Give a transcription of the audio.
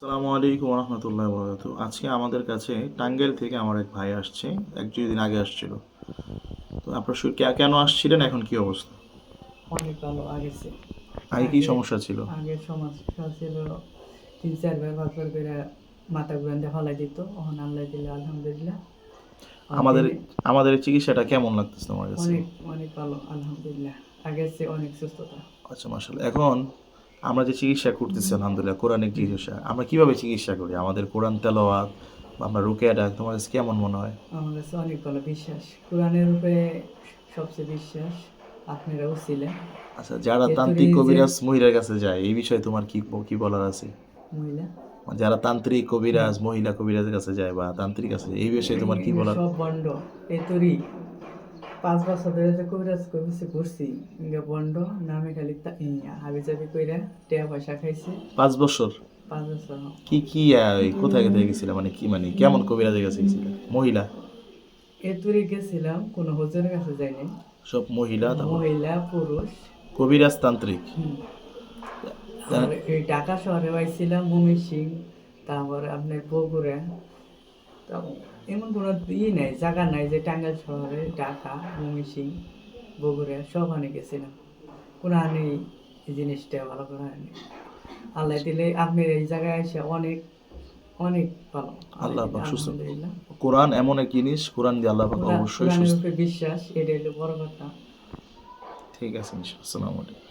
আসসালামু আলাইকুম রহমতুল্লাহ বরকাত। আজকে আমাদের কাছে টাঙ্গাইল থেকে আমার এক ভাই আসছে, এক দুদিন আগে আসছিল। তো আপনার কেন আসছিলেন, এখন কি অবস্থা? অনেক ভালো আগেছে। আগে কি আগে সমস্যা ছিল? আগের সমস্যা ছিল ৩-৪ বার ৫ বার করে মাথা ঘুরাইতে ফলাই দিত। এখন আল্লাহ দিলে আলহামদুলিল্লাহ। আর আমাদের দিনে আমাদের এই চিকিৎসাটা কেমন লাগতেছে তোমার কাছে? অনেক অনেক ভালো আলহামদুলিল্লাহ। আগের চেয়ে অনেক সুস্থতা। আচ্ছা, মাশাআল্লাহ। এখন আমরা যে চিকিৎসা করতেছি আলহামদুলিল্লাহ, কোরআনিক চিকিৎসা, আমরা কিভাবে চিকিৎসা করি? আমাদের কোরআন তেলাওয়াত বা আমরা রুকিয়া ডাক, তোমার কাছে কেমন মনে হয়? আমার কাছে অনেক ভালো বিশ্বাস। কোরআনের উপরে সবচেয়ে বিশ্বাস। আপনারাও ছিলেন। আচ্ছা, যারা এতুরি তান্ত্রিক যে কবিরাজ মহিলার কাছে যায়, এই বিষয়ে তোমার কি বলার আছে? মহিলা যারা তান্ত্রিক হ্যাঁ, কবিরাজ মহিলা কবিরাজের কাছে যায় বা তান্ত্রিক কাছে যায়, এই বিষয়ে তোমার কি এগুলো বলার? সব বন্ড। এতুরি ৫ বছর ধরে যে কবিরাজ কইছে ঘুরছি, ইঙ্গা বন্ড নামে খালি হাবিজাবি কইরা টেয়া পয়সা খাইছে। 5 বছর? ৫ বছর কি কি কোথায় কোথায় গেছিলা, মানে কি, মানে কেমন কবিরাজের কাছে গেছিলা? মহিলা? এতুরে গেছিলাম, কোনো হুজুরের কাছে যাই নাই। সব মহিলা, তারপর মহিলা পুরুষ। কবিরাজ তান্ত্রিক? হুম। আর তা- এই ঢাকা শহরে পাইছিলাম ময়মনসিং, তারপর আপনার বগুড়া। তা এমন কোনো নাই, জায়গা নাই যে টাঙ্গাইল শহরে ঢাকা ময়মনসিং বগুড়া সব আনে গেছিলাম। কোনো আনে এই জিনিসটা ভালো করে আনে। আল্লাহ দিলে আপনার এই জায়গায় এসে অনেক অনেক ভালো। আল্লাহ আল্লাহ দিলে পাক সুস্থ। আলহামদুলিল্লাহ। কোরআন এমন এক জিনিস, কোরআন দিয়ে আল্লাহ পাক অবশ্যই কোরআনের সুস্থ। উপরে বিশ্বাস, এটা হলো বড় কথা। ঠিক আছে, ইনশাআল্লাহ। আসসালামু আলাইকুম।